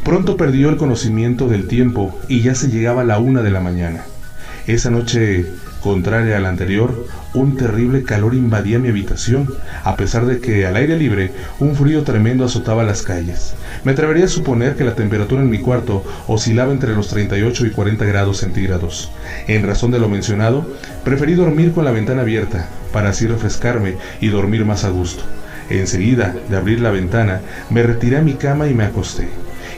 pronto perdió el conocimiento del tiempo y ya se llegaba a la 1 de la mañana. Esa noche, contraria a la anterior, un terrible calor invadía mi habitación, a pesar de que al aire libre un frío tremendo azotaba las calles. Me atrevería a suponer que la temperatura en mi cuarto oscilaba entre los 38 y 40 grados centígrados. En razón de lo mencionado, preferí dormir con la ventana abierta, para así refrescarme y dormir más a gusto. Enseguida de abrir la ventana, me retiré a mi cama y me acosté.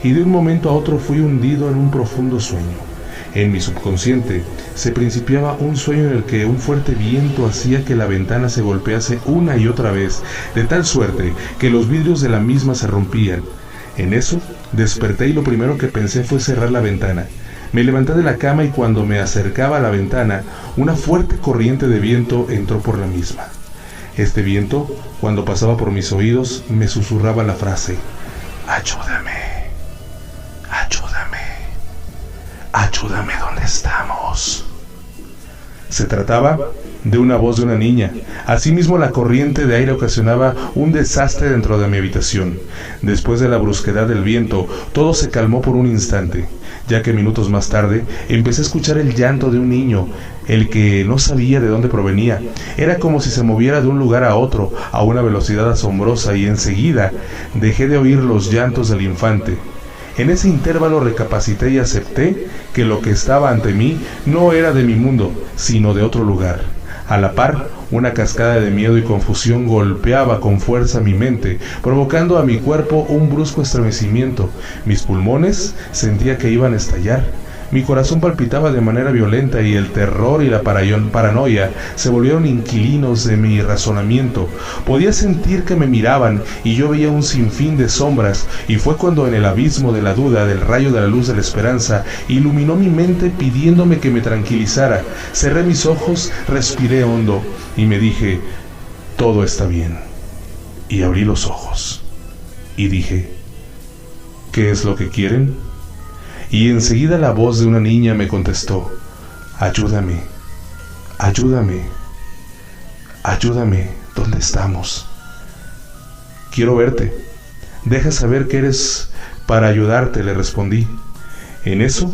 Y de un momento a otro fui hundido en un profundo sueño. En mi subconsciente se principiaba un sueño en el que un fuerte viento hacía que la ventana se golpease una y otra vez, de tal suerte que los vidrios de la misma se rompían. En eso desperté y lo primero que pensé fue cerrar la ventana. Me levanté de la cama y cuando me acercaba a la ventana, una fuerte corriente de viento entró por la misma. Este viento, cuando pasaba por mis oídos, me susurraba la frase: «Ayúdame, ayúdame, ayúdame, ¿dónde estamos?». Se trataba de una voz de una niña. Asimismo, la corriente de aire ocasionaba un desastre dentro de mi habitación. Después de la brusquedad del viento, todo se calmó por un instante, ya que minutos más tarde empecé a escuchar el llanto de un niño, el que no sabía de dónde provenía. Era como si se moviera de un lugar a otro a una velocidad asombrosa, y enseguida dejé de oír los llantos del infante. En ese intervalo recapacité y acepté que lo que estaba ante mí no era de mi mundo, sino de otro lugar. A la par, una cascada de miedo y confusión golpeaba con fuerza mi mente, provocando a mi cuerpo un brusco estremecimiento. Mis pulmones sentía que iban a estallar. Mi corazón palpitaba de manera violenta y el terror y la paranoia se volvieron inquilinos de mi razonamiento. Podía sentir que me miraban y yo veía un sinfín de sombras, y fue cuando en el abismo de la duda, del rayo de la luz de la esperanza, iluminó mi mente pidiéndome que me tranquilizara. Cerré mis ojos, respiré hondo y me dije: «Todo está bien». Y abrí los ojos y dije: «¿Qué es lo que quieren?». Y enseguida la voz de una niña me contestó: «Ayúdame, ayúdame, ayúdame, ¿dónde estamos?». «Quiero verte, deja saber que eres para ayudarte», le respondí. En eso,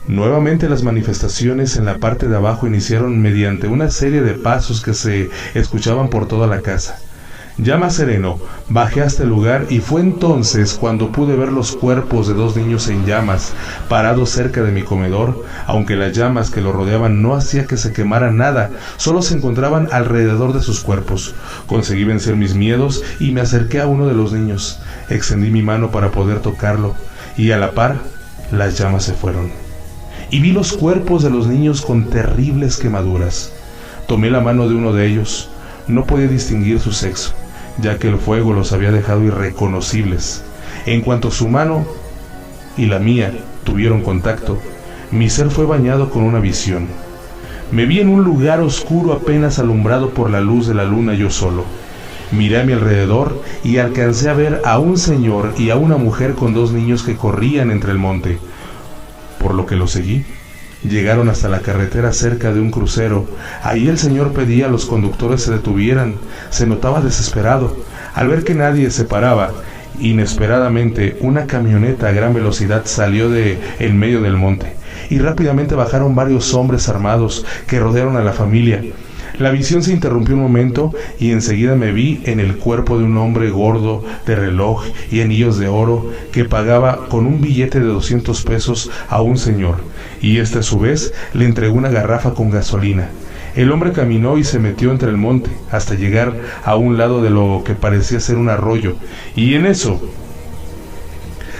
nuevamente las manifestaciones en la parte de abajo iniciaron mediante una serie de pasos que se escuchaban por toda la casa. Ya más sereno, bajé hasta el lugar y fue entonces cuando pude ver los cuerpos de 2 niños en llamas, parados cerca de mi comedor, aunque las llamas que lo rodeaban no hacía que se quemara nada, solo se encontraban alrededor de sus cuerpos. Conseguí vencer mis miedos y me acerqué a uno de los niños. Extendí mi mano para poder tocarlo, y a la par, las llamas se fueron. Y vi los cuerpos de los niños con terribles quemaduras. Tomé la mano de uno de ellos. No podía distinguir su sexo, ya que el fuego los había dejado irreconocibles. En cuanto su mano y la mía tuvieron contacto, mi ser fue bañado con una visión. Me vi en un lugar oscuro apenas alumbrado por la luz de la luna yo solo. Miré a mi alrededor y alcancé a ver a un señor y a una mujer con 2 niños que corrían entre el monte, por lo que lo seguí. Llegaron hasta la carretera cerca de un crucero. Ahí el señor pedía a los conductores se detuvieran. Se notaba desesperado. Al ver que nadie se paraba, inesperadamente una camioneta a gran velocidad salió de en medio del monte, y rápidamente bajaron varios hombres armados que rodearon a la familia. La visión se interrumpió un momento y enseguida me vi en el cuerpo de un hombre gordo, de reloj y anillos de oro, que pagaba con un billete de 200 pesos a un señor, y este a su vez le entregó una garrafa con gasolina. El hombre caminó y se metió entre el monte hasta llegar a un lado de lo que parecía ser un arroyo, y en eso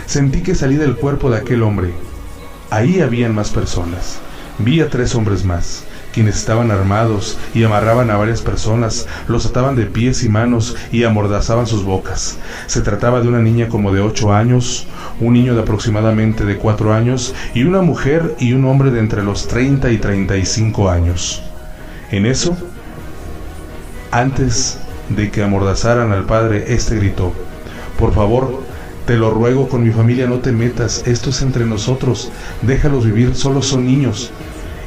sentí que salí del cuerpo de aquel hombre. Ahí habían más personas. Vi a 3 hombres más, quienes estaban armados y amarraban a varias personas, los ataban de pies y manos y amordazaban sus bocas. Se trataba de una niña como de 8 años, un niño de aproximadamente de 4 años y una mujer y un hombre de entre los 30 y 35 años. En eso, antes de que amordazaran al padre, este gritó: «Por favor, te lo ruego, con mi familia no te metas, esto es entre nosotros, déjalos vivir, solo son niños».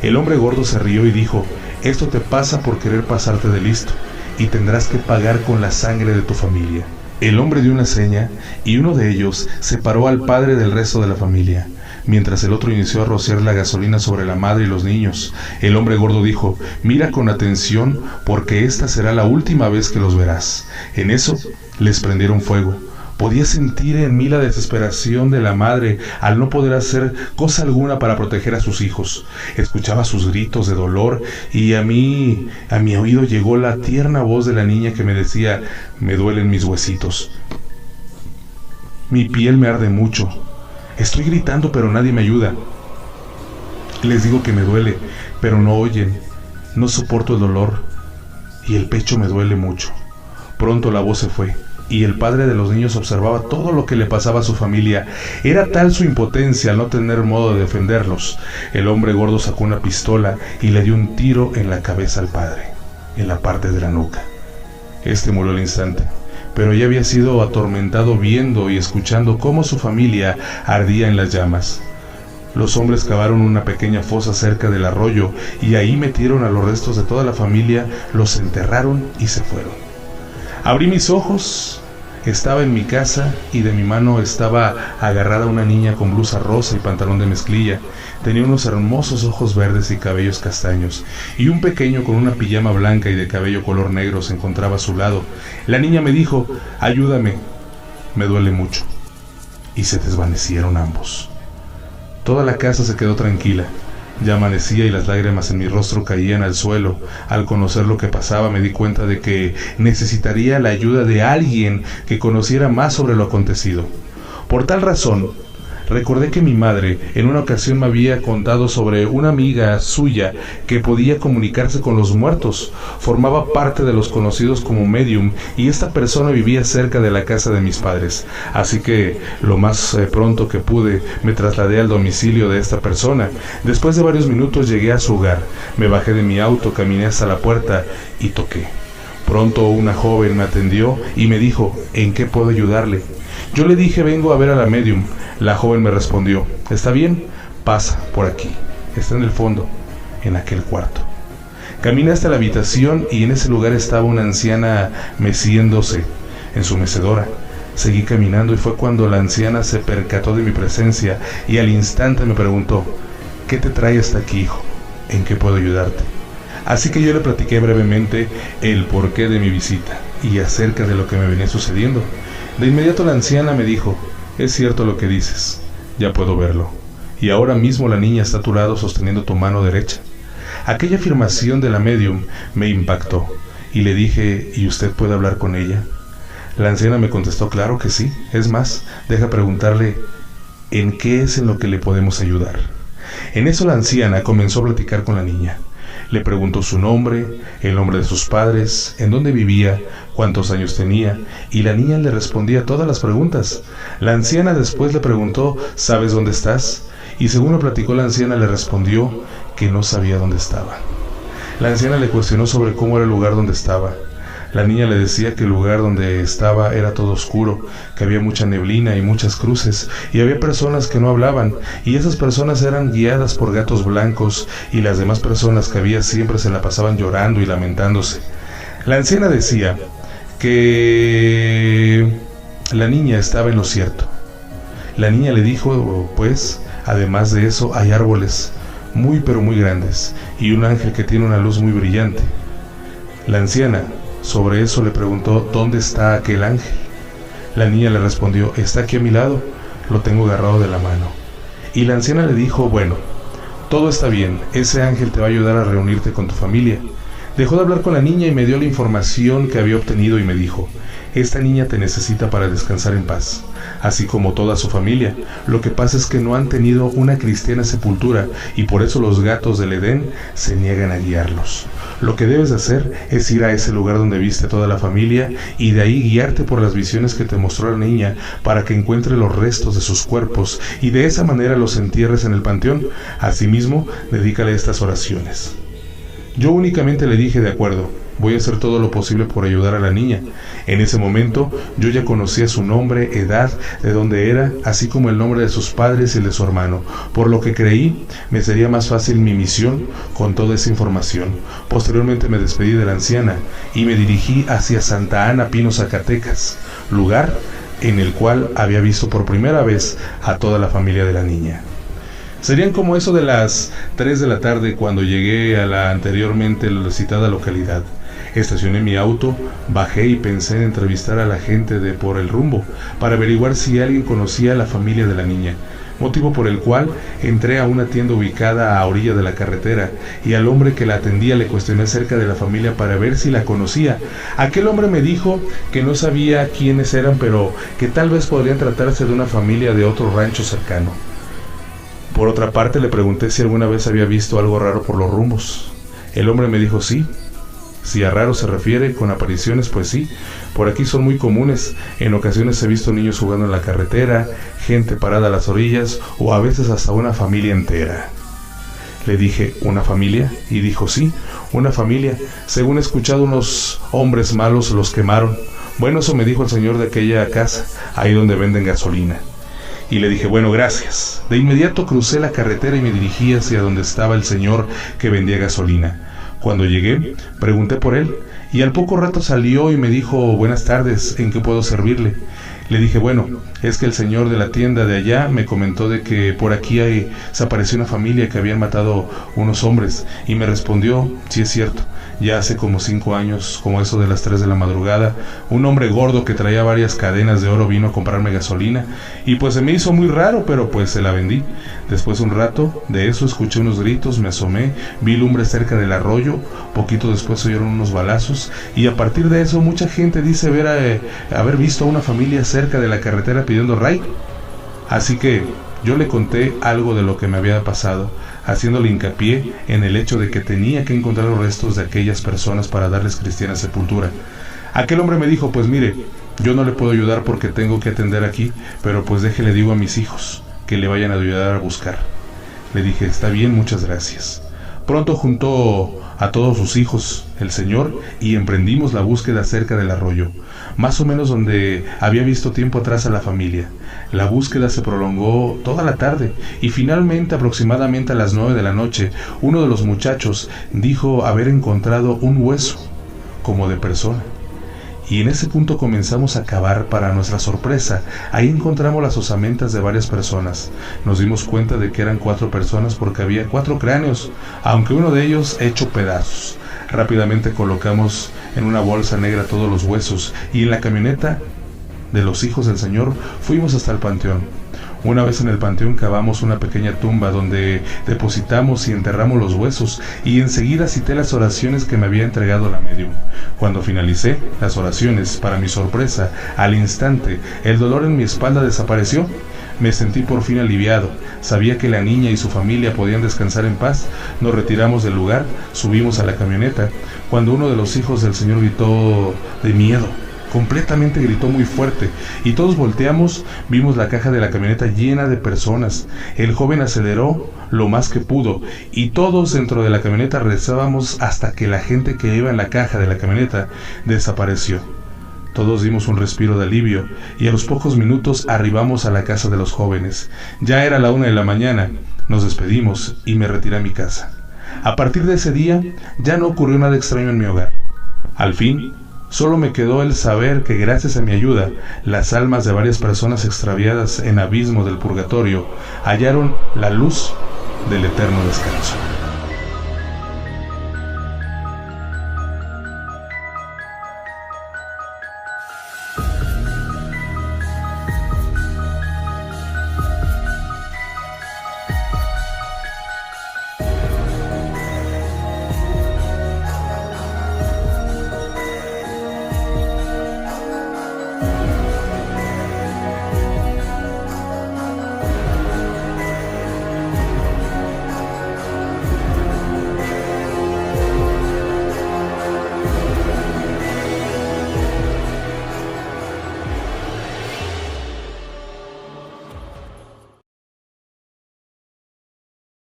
El hombre gordo se rió y dijo: «Esto te pasa por querer pasarte de listo, y tendrás que pagar con la sangre de tu familia». El hombre dio una seña, y uno de ellos separó al padre del resto de la familia, mientras el otro inició a rociar la gasolina sobre la madre y los niños. El hombre gordo dijo: «Mira con atención, porque esta será la última vez que los verás». En eso les prendieron fuego. Podía sentir en mí la desesperación de la madre al no poder hacer cosa alguna para proteger a sus hijos. Escuchaba sus gritos de dolor y a mi oído llegó la tierna voz de la niña que me decía: «Me duelen mis huesitos. Mi piel me arde mucho. Estoy gritando pero nadie me ayuda. Les digo que me duele, pero no oyen. No soporto el dolor y el pecho me duele mucho». Pronto la voz se fue y el padre de los niños observaba todo lo que le pasaba a su familia. Era tal su impotencia al no tener modo de defenderlos. El hombre gordo sacó una pistola y le dio un tiro en la cabeza al padre, en la parte de la nuca. Este murió al instante, pero ya había sido atormentado viendo y escuchando cómo su familia ardía en las llamas. Los hombres cavaron una pequeña fosa cerca del arroyo y ahí metieron a los restos de toda la familia, los enterraron y se fueron. Abrí mis ojos, estaba en mi casa y de mi mano estaba agarrada una niña con blusa rosa y pantalón de mezclilla. Tenía unos hermosos ojos verdes y cabellos castaños, y un pequeño con una pijama blanca y de cabello color negro se encontraba a su lado. La niña me dijo: «Ayúdame, me duele mucho». Y se desvanecieron ambos. Toda la casa se quedó tranquila. Ya amanecía y las lágrimas en mi rostro caían al suelo. Al conocer lo que pasaba me di cuenta de que necesitaría la ayuda de alguien que conociera más sobre lo acontecido. Por tal razón, recordé que mi madre en una ocasión me había contado sobre una amiga suya que podía comunicarse con los muertos. Formaba parte de los conocidos como medium y esta persona vivía cerca de la casa de mis padres. Así que lo más pronto que pude me trasladé al domicilio de esta persona. Después de varios minutos llegué a su hogar. Me bajé de mi auto, caminé hasta la puerta y toqué. Pronto una joven me atendió y me dijo: «¿En qué puedo ayudarle?». Yo le dije: «Vengo a ver a la medium». La joven me respondió: «Está bien, pasa por aquí, está en el fondo, en aquel cuarto». Caminé hasta la habitación y en ese lugar estaba una anciana meciéndose en su mecedora. Seguí caminando y fue cuando la anciana se percató de mi presencia y al instante me preguntó: «¿Qué te trae hasta aquí, hijo? ¿En qué puedo ayudarte?». Así que yo le platiqué brevemente el porqué de mi visita y acerca de lo que me venía sucediendo. De inmediato la anciana me dijo: «Es cierto lo que dices, ya puedo verlo. Y ahora mismo la niña está a tu lado sosteniendo tu mano derecha». Aquella afirmación de la medium me impactó y le dije: «¿Y usted puede hablar con ella?». La anciana me contestó: «Claro que sí. Es más, deja preguntarle en qué es en lo que le podemos ayudar». En eso la anciana comenzó a platicar con la niña. Le preguntó su nombre, el nombre de sus padres, en dónde vivía, cuántos años tenía, y la niña le respondía todas las preguntas. La anciana después le preguntó: «¿Sabes dónde estás?». Y según lo platicó la anciana, le respondió que no sabía dónde estaba. La anciana le cuestionó sobre cómo era el lugar donde estaba. La niña le decía que el lugar donde estaba era todo oscuro, que había mucha neblina y muchas cruces, y había personas que no hablaban, y esas personas eran guiadas por gatos blancos, y las demás personas que había siempre se la pasaban llorando y lamentándose. La anciana decía que la niña estaba en lo cierto. La niña le dijo: «Pues, además de eso, hay árboles muy pero muy grandes, y un ángel que tiene una luz muy brillante». La anciana sobre eso le preguntó: «¿Dónde está aquel ángel?». La niña le respondió: «Está aquí a mi lado, lo tengo agarrado de la mano». Y la anciana le dijo: «Bueno, todo está bien, ese ángel te va a ayudar a reunirte con tu familia. Dejó de hablar con la niña y me dio la información que había obtenido y me dijo: esta niña te necesita para descansar en paz, así como toda su familia. Lo que pasa es que no han tenido una cristiana sepultura y por eso los gatos del Edén se niegan a guiarlos. Lo que debes hacer es ir a ese lugar donde viste a toda la familia y de ahí guiarte por las visiones que te mostró la niña para que encuentre los restos de sus cuerpos y de esa manera los entierres en el panteón. Asimismo, dedícale estas oraciones. Yo únicamente le dije: de acuerdo, voy a hacer todo lo posible por ayudar a la niña. En ese momento yo ya conocía su nombre, edad, de dónde era, así como el nombre de sus padres y el de su hermano, por lo que creí me sería más fácil mi misión con toda esa información. Posteriormente me despedí de la anciana y me dirigí hacia Santa Ana Pino, Zacatecas, lugar en el cual había visto por primera vez a toda la familia de la niña. Serían como eso de las 3 de la tarde cuando llegué a la anteriormente citada localidad. Estacioné mi auto, bajé y pensé en entrevistar a la gente de por el rumbo para averiguar si alguien conocía a la familia de la niña, motivo por el cual entré a una tienda ubicada a orilla de la carretera y al hombre que la atendía le cuestioné acerca de la familia para ver si la conocía. Aquel hombre me dijo que no sabía quiénes eran, pero que tal vez podrían tratarse de una familia de otro rancho cercano. Por otra parte, le pregunté si alguna vez había visto algo raro por los rumbos. El hombre me dijo sí. Si a raro se refiere con apariciones, pues sí, por aquí son muy comunes. En ocasiones he visto niños jugando en la carretera, gente parada a las orillas o a veces hasta una familia entera. Le dije: ¿una familia? Y dijo: sí, una familia. Según he escuchado, unos hombres malos los quemaron. Bueno, eso me dijo el señor de aquella casa, ahí donde venden gasolina. Y le dije: bueno, gracias. De inmediato crucé la carretera y me dirigí hacia donde estaba el señor que vendía gasolina. Cuando llegué, pregunté por él, y al poco rato salió y me dijo: buenas tardes, ¿en qué puedo servirle? Le dije: bueno, es que el señor de la tienda de allá me comentó de que por aquí se apareció una familia que habían matado unos hombres, y me respondió: sí, es cierto. Ya hace como 5 años, como eso de las 3 de la madrugada, un hombre gordo que traía varias cadenas de oro vino a comprarme gasolina y pues se me hizo muy raro, pero pues se la vendí. Después de un rato de eso escuché unos gritos, me asomé, vi lumbre cerca del arroyo, poquito después se oyeron unos balazos y a partir de eso mucha gente dice haber visto a una familia cerca de la carretera pidiendo ray. Así que yo le conté algo de lo que me había pasado, haciéndole hincapié en el hecho de que tenía que encontrar los restos de aquellas personas para darles cristiana sepultura. Aquel hombre me dijo: pues mire, yo no le puedo ayudar porque tengo que atender aquí, pero pues déjele digo a mis hijos que le vayan a ayudar a buscar. Le dije: está bien, muchas gracias. Pronto juntó a todos sus hijos el señor y emprendimos la búsqueda cerca del arroyo, más o menos donde había visto tiempo atrás a la familia. La búsqueda se prolongó toda la tarde y finalmente, aproximadamente a las 9 de la noche, uno de los muchachos dijo haber encontrado un hueso como de persona. Y en ese punto comenzamos a cavar. Para nuestra sorpresa, ahí encontramos las osamentas de varias personas. Nos dimos cuenta de que eran 4 personas porque había 4 cráneos, aunque uno de ellos hecho pedazos. Rápidamente colocamos en una bolsa negra todos los huesos y en la camioneta de los hijos del Señor fuimos hasta el panteón. Una vez en el panteón cavamos una pequeña tumba donde depositamos y enterramos los huesos y enseguida cité las oraciones que me había entregado la médium. Cuando finalicé las oraciones, para mi sorpresa, al instante el dolor en mi espalda desapareció. Me sentí por fin aliviado. Sabía que la niña y su familia podían descansar en paz. Nos retiramos del lugar, subimos a la camioneta, cuando uno de los hijos del Señor gritó de miedo. Completamente gritó muy fuerte y todos volteamos, vimos la caja de la camioneta llena de personas. El joven aceleró lo más que pudo y todos dentro de la camioneta rezábamos hasta que la gente que iba en la caja de la camioneta desapareció. Todos dimos un respiro de alivio y a los pocos minutos arribamos a la casa de los jóvenes. Ya era la 1 de la mañana, nos despedimos y me retiré a mi casa. A partir de ese día ya no ocurrió nada extraño en mi hogar. Al fin, solo me quedó el saber que gracias a mi ayuda, las almas de varias personas extraviadas en abismo del purgatorio hallaron la luz del eterno descanso.